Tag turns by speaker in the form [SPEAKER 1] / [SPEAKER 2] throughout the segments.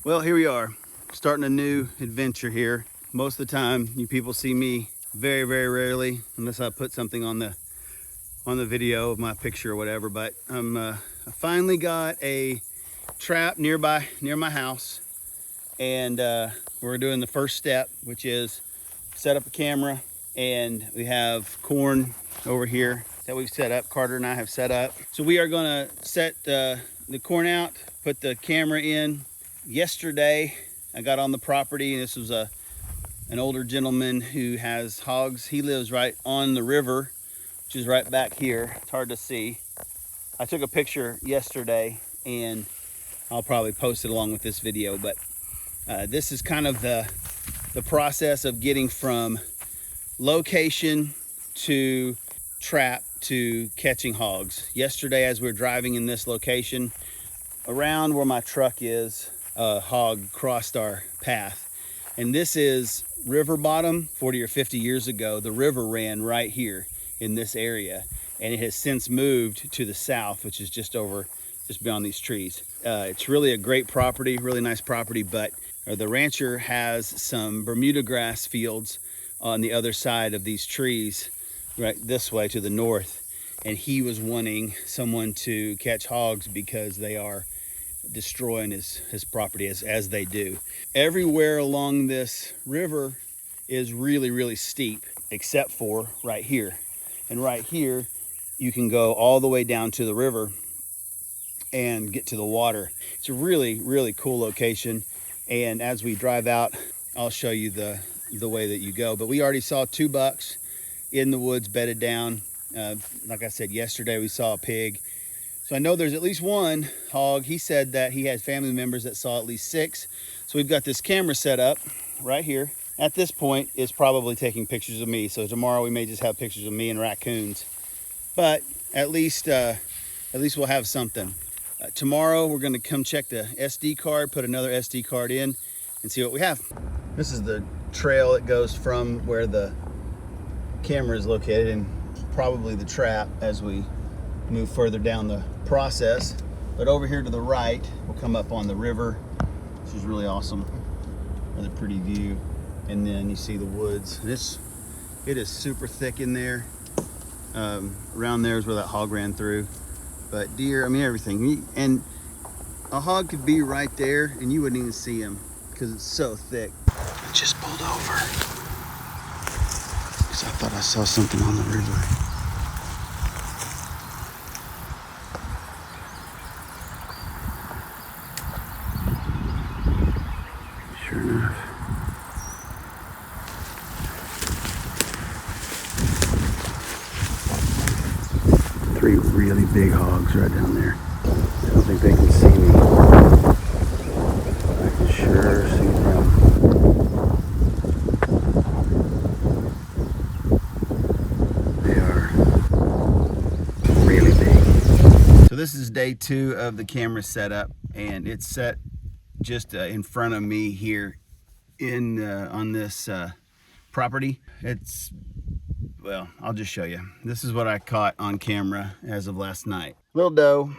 [SPEAKER 1] Well, here we are, starting a new adventure here. Most of the time, you people see me very, very rarely, unless I put something on the video of my picture or whatever. But I finally got a trap near my house, and we're doing the first step, which is set up a camera, and we have corn over here that we've set up. Carter and I have set up. So we are gonna set the corn out, put the camera in. Yesterday, I got on the property, and this was an older gentleman who has hogs. He lives right on the river, which is right back here. It's hard to see. I took a picture yesterday, and I'll probably post it along with this video, but this is kind of the process of getting from location to trap to catching hogs. Yesterday, as we were driving in this location, around where my truck is, a hog crossed our path. And this is river bottom. 40 or 50 years ago, the river ran right here in this area, and it has since moved to the south, which is just beyond these trees. It's really a great property, really nice property, but the rancher has some Bermuda grass fields on the other side of these trees, right this way to the north. And he was wanting someone to catch hogs because they are destroying his property as they do. Everywhere along this river is really, really steep, except for right here. And right here, you can go all the way down to the river and get to the water. It's a really, really cool location. And as we drive out, I'll show you the way that you go. But we already saw 2 bucks in the woods bedded down. Like I said, yesterday we saw a pig. So I know there's at least 1 hog. He said that he had family members that saw at least 6. So we've got this camera set up right here. At this point, it's probably taking pictures of me. So tomorrow we may just have pictures of me and raccoons. But at least we'll have something. Tomorrow we're going to come check the SD card, put another SD card in, and see what we have. This is the trail that goes from where the camera is located, and probably the trap as we move further down the process. But over here to the right, we'll come up on the river, which is really awesome. Really pretty view. And then you see the woods. It is super thick in there. Around there is where that hog ran through. But deer, I mean everything. And a hog could be right there and you wouldn't even see him because it's so thick. I just pulled over because I thought I saw something on the river. Sure enough. Three really big hogs right down there. I don't think they can see me. I can sure see them. They are really big. So this is day 2 of the camera setup, and it's set just in front of me here on this property. Well, I'll just show you. This is what I caught on camera as of last night. Little doe.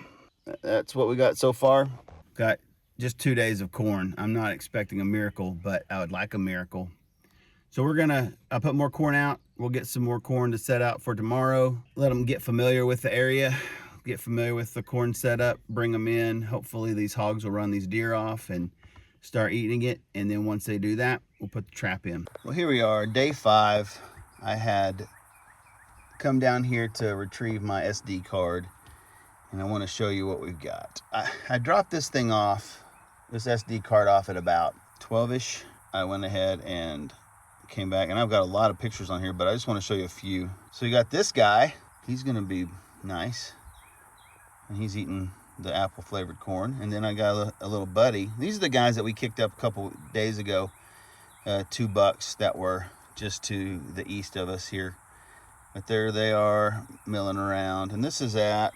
[SPEAKER 1] That's what we got so far. Got just 2 days of corn. I'm not expecting a miracle, but I would like a miracle. So I'll put more corn out. We'll get some more corn to set out for tomorrow. Let them get familiar with the area, get familiar with the corn setup, bring them in. Hopefully these hogs will run these deer off and start eating it. And then once they do that, we'll put the trap in. Well, here we are, day 5. I had come down here to retrieve my SD card, and I want to show you what we've got. I dropped this SD card off at about 12ish. I went ahead and came back, and I've got a lot of pictures on here, but I just want to show you a few. So you got this guy. He's going to be nice, and he's eating the apple flavored corn. And then I got a little buddy. These are the guys that we kicked up a couple days ago. 2 bucks that were just to the east of us here. But there they are milling around. And this is at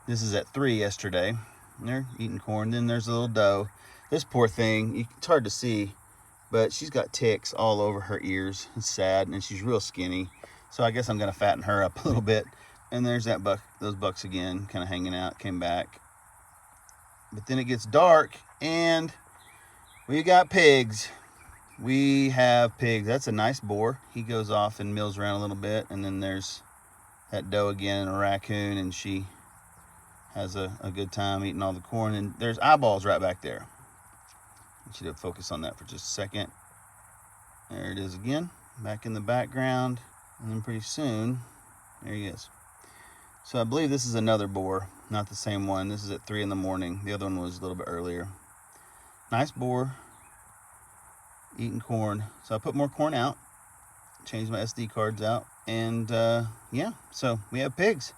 [SPEAKER 1] 3 yesterday. And they're eating corn. Then there's a little doe. This poor thing, it's hard to see, but she's got ticks all over her ears. It's sad, and she's real skinny. So I guess I'm gonna fatten her up a little bit. And there's that buck, those bucks again, kind of hanging out, came back. But then it gets dark, and We got pigs. We have pigs. That's a nice boar. He goes off and mills around a little bit, and then there's that doe again, a raccoon, and she has a good time eating all the corn. And there's eyeballs right back there. I want you to focus on that for just a second. There it is again, back in the background. And then pretty soon, there he is. So I believe this is another boar, not the same one. This is at 3 in the morning. The other one was a little bit earlier. Nice boar, eating corn. So I put more corn out, changed my SD cards out, and yeah, so we have pigs.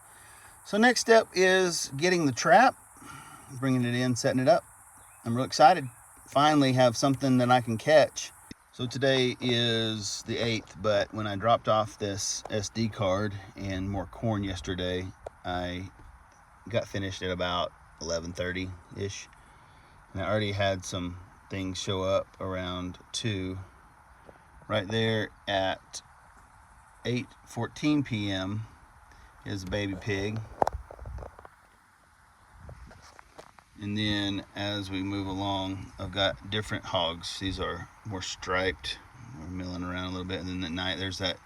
[SPEAKER 1] So next step is getting the trap, bringing it in, setting it up. I'm real excited. Finally have something that I can catch. So today is the 8th, but when I dropped off this SD card and more corn yesterday, I got finished at about 11:30-ish. And I already had some things show up around 2. Right there at 8:14 p.m. is a baby pig. And then as we move along, I've got different hogs. These are more striped. We're milling around a little bit. And then at night, there's that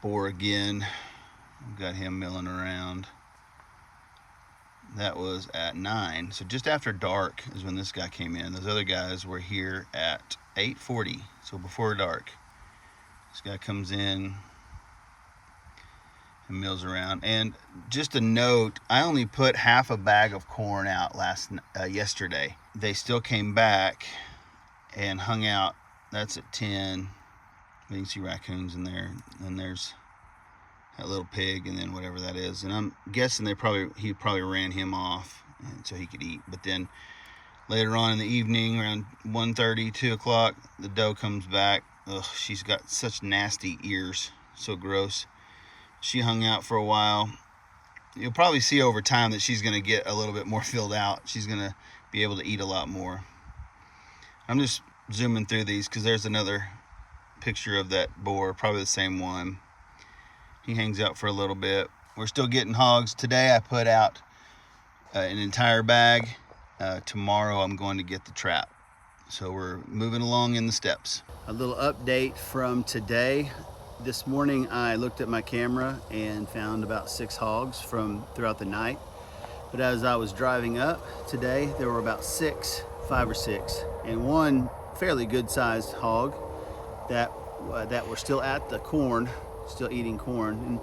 [SPEAKER 1] boar again. We've got him milling around. That was at 9. So just after dark is when this guy came in. Those other guys were here at 8:40, so before dark. This guy comes in and mills around. And just a note, I only put half a bag of corn out yesterday. They still came back and hung out. That's at 10. You can see raccoons in there. And there's that little pig, and then whatever that is. And I'm guessing he probably ran him off so he could eat. But then later on in the evening, around 1:30, 2 o'clock, the doe comes back. Ugh, she's got such nasty ears, so gross. She hung out for a while. You'll probably see over time that she's going to get a little bit more filled out. She's going to be able to eat a lot more. I'm just zooming through these because there's another picture of that boar, probably the same one. He hangs out for a little bit. We're still getting hogs. Today I put out an entire bag. Tomorrow I'm going to get the trap. So we're moving along in the steps. A little update from today. This morning I looked at my camera and found about 6 hogs from throughout the night. But as I was driving up today, there were about 5 or 6, and one fairly good sized hog that were still at the corn, still eating corn. And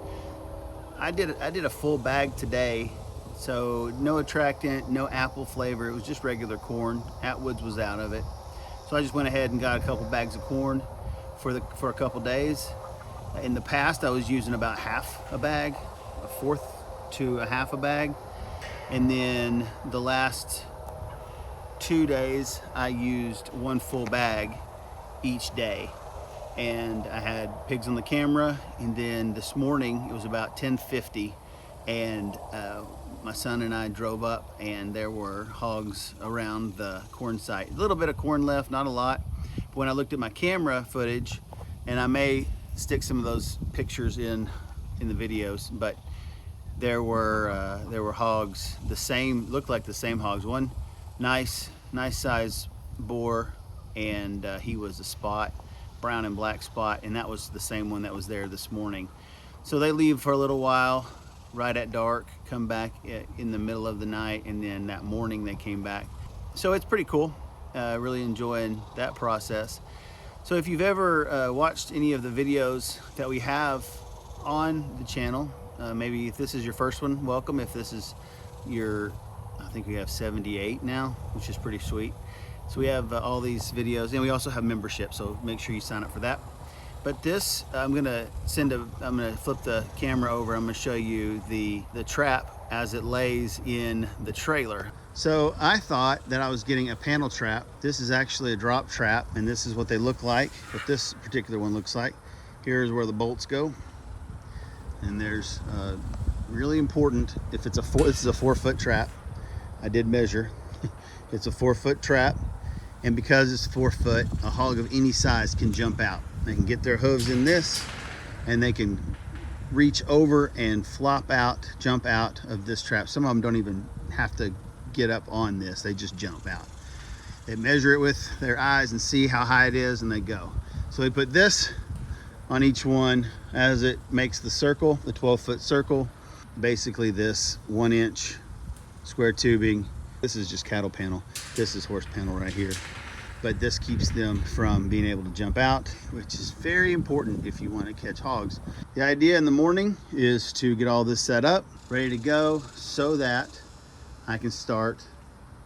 [SPEAKER 1] I did a full bag today, so no attractant, no apple flavor. It was just regular corn. Atwoods was out of it. So I just went ahead and got a couple bags of corn for a couple days. In the past, I was using about half a bag, a fourth to a half a bag. And then the last 2 days, I used one full bag each day. And I had pigs on the camera. And then this morning, it was about 10:50. And my son and I drove up, and there were hogs around the corn site. A little bit of corn left, not a lot. But when I looked at my camera footage, and I may stick some of those pictures in the videos, but there were hogs, looked like the same hogs. One nice size boar, and he was a spot, brown and black spot, and that was the same one that was there this morning. So they leave for a little while, right at dark, come back in the middle of the night, and then that morning they came back. So it's pretty cool. Really enjoying that process. So if you've ever watched any of the videos that we have on the channel, maybe if this is your first one, welcome. If this is I think we have 78 now, which is pretty sweet. So we have all these videos, and we also have membership, so make sure you sign up for that. But this, I'm gonna flip the camera over. I'm gonna show you the trap as it lays in the trailer. So I thought that I was getting a panel trap. This is actually a drop trap, and this is what they look like, what this particular one looks like. Here's where the bolts go. And there's really important, if it's this is a 4-foot trap. I did measure. It's a 4-foot trap, and because it's 4 foot, a hog of any size can jump out. They can get their hooves in this, and they can reach over and flop out, jump out of this trap. Some of them don't even have to get up on this, they just jump out. They measure it with their eyes and see how high it is, and they go. So we put this on each one as it makes the circle, the 12-foot circle. Basically this 1-inch square tubing. This is just cattle panel. This is horse panel right here. But this keeps them from being able to jump out, which is very important if you want to catch hogs. The idea in the morning is to get all this set up, ready to go, so that I can start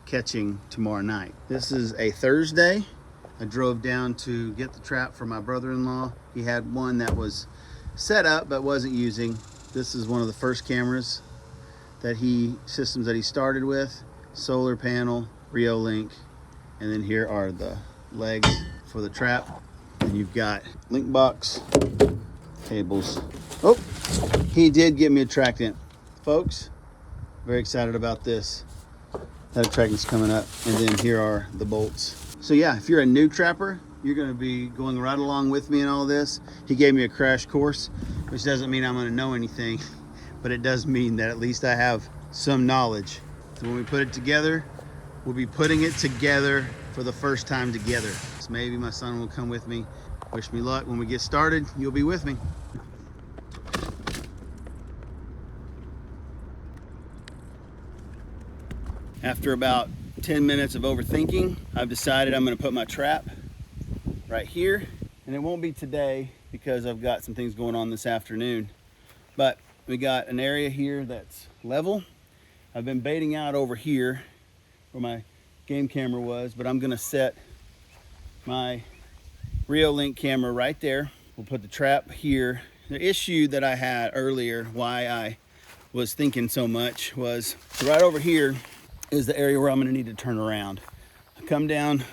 [SPEAKER 1] catching tomorrow night. This is a Thursday. I drove down to get the trap for my brother-in-law. He had one that was set up but wasn't using. This is one of the first cameras systems that he started with. Solar panel, Rio Link, and then here are the legs for the trap. And you've got link box, cables. Oh, he did get me a attractant. Folks, very excited about this. That attractant's coming up. And then here are the bolts. So yeah, if you're a new trapper, you're gonna be going right along with me in all this. He gave me a crash course, which doesn't mean I'm gonna know anything, but it does mean that at least I have some knowledge. So when we put it together, we'll be putting it together for the first time together. So maybe my son will come with me. Wish me luck. When we get started, you'll be with me. After about 10 minutes of overthinking, I've decided I'm gonna put my trap right here. And it won't be today because I've got some things going on this afternoon. But we got an area here that's level. I've been baiting out over here where my game camera was, but I'm gonna set my Rio Link camera right there. We'll put the trap here. The issue that I had earlier, why I was thinking so much, was right over here is the area where I'm gonna need to turn around. I come down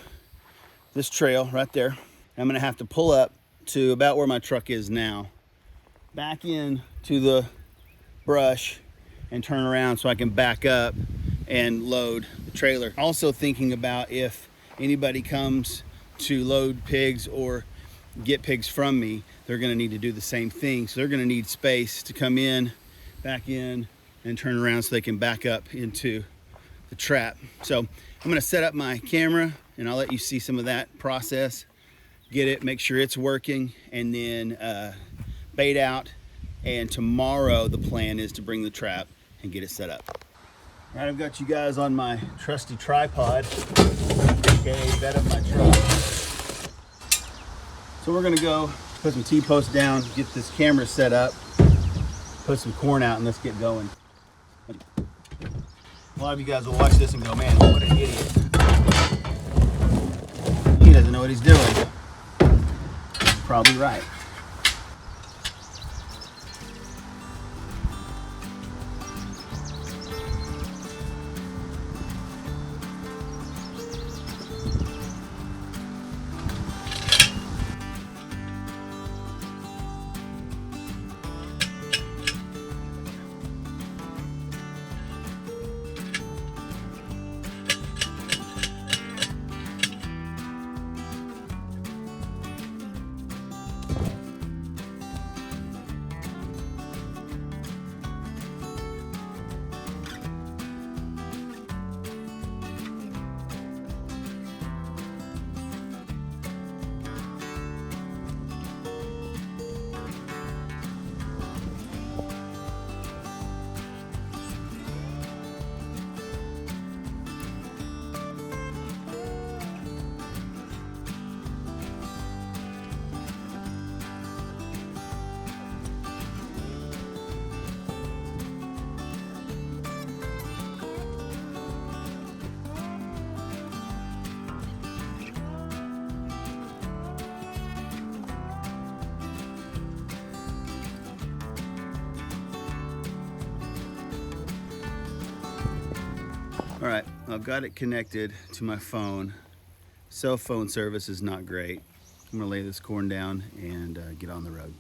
[SPEAKER 1] this trail right there. I'm gonna have to pull up to about where my truck is now, back in to the brush and turn around so I can back up and load the trailer. Also thinking about if anybody comes to load pigs or get pigs from me, they're gonna need to do the same thing. So they're gonna need space to come in, back in, and turn around so they can back up into the trap. So I'm gonna set up my camera and I'll let you see some of that process, get it, make sure it's working, and then bait out. And tomorrow the plan is to bring the trap and get it set up. All right, I've got you guys on my trusty tripod, aka bed of my truck. So we're gonna go put some T-posts down, get this camera set up, put some corn out, and let's get going. A lot of you guys will watch this and go, man, what an idiot. He doesn't know what he's doing. Probably right. All right, I've got it connected to my phone. Cell phone service is not great. I'm gonna lay this corn down and get on the road.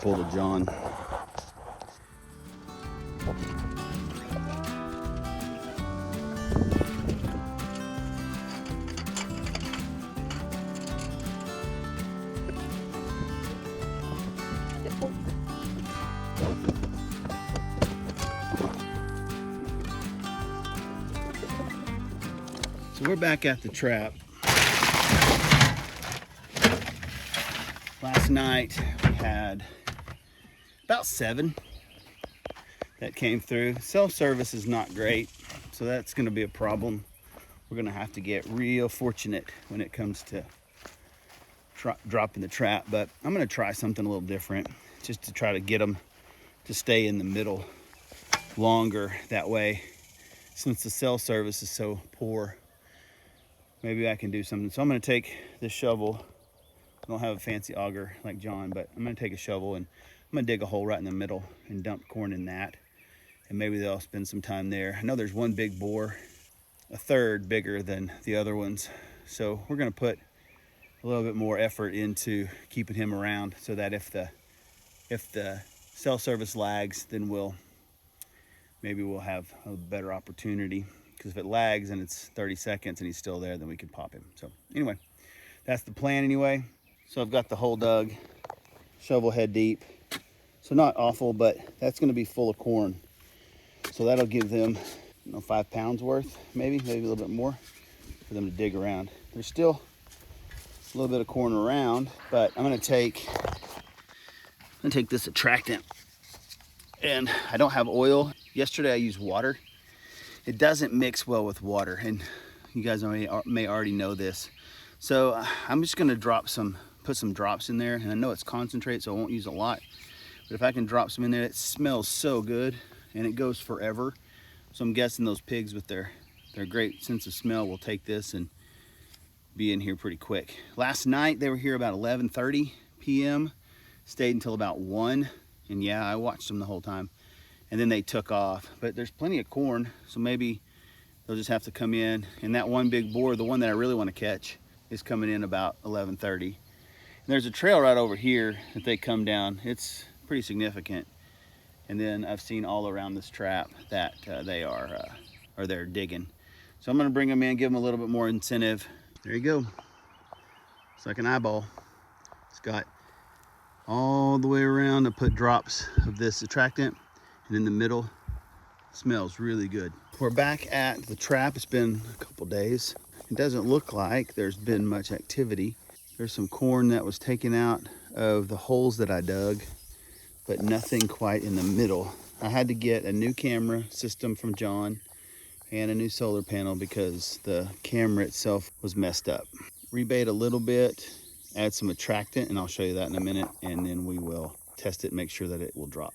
[SPEAKER 1] pull the John. So we're back at the trap. Last night we had about 7 that came through. Self-service is not great, so that's going to be a problem. We're going to have to get real fortunate when it comes to dropping the trap, but I'm going to try something a little different just to try to get them to stay in the middle longer. That way, since the cell service is so poor, maybe I can do something. So I'm going to take this shovel. I don't have a fancy auger like John, but I'm going to take a shovel and I'm going to dig a hole right in the middle and dump corn in that. And maybe they'll spend some time there. I know there's one big boar, a third bigger than the other ones. So we're going to put a little bit more effort into keeping him around so that if the cell service lags, then maybe we'll have a better opportunity. Because if it lags and it's 30 seconds and he's still there, then we can pop him. So anyway, that's the plan anyway. So I've got the hole dug, shovel head deep. So not awful, but that's gonna be full of corn. So that'll give them, 5 pounds worth, maybe a little bit more for them to dig around. There's still a little bit of corn around, but I'm gonna take this attractant. And I don't have oil. Yesterday I used water. It doesn't mix well with water, and you guys may already know this. So I'm just gonna put some drops in there, and I know it's concentrate, so I won't use a lot. But if I can drop some in there, it smells so good, and it goes forever. So I'm guessing those pigs with their great sense of smell will take this and be in here pretty quick. Last night they were here about 11:30 p.m., stayed until about 1, and yeah, I watched them the whole time. And then they took off, but there's plenty of corn, so maybe they'll just have to come in. And that one big boar, the one that I really want to catch, is coming in about 11:30. And there's a trail right over here that they come down. It's pretty significant. And then I've seen all around this trap that they're digging. So I'm gonna bring them in, give them a little bit more incentive. There you go. It's like an eyeball. It's got all the way around. I put drops of this attractant. And in the middle, it smells really good. We're back at the trap. It's been a couple days. It doesn't look like there's been much activity. There's some corn that was taken out of the holes that I dug, but nothing quite in the middle. I had to get a new camera system from John and a new solar panel because the camera itself was messed up. Rebait a little bit, add some attractant, and I'll show you that in a minute, and then we will test it, make sure that it will drop.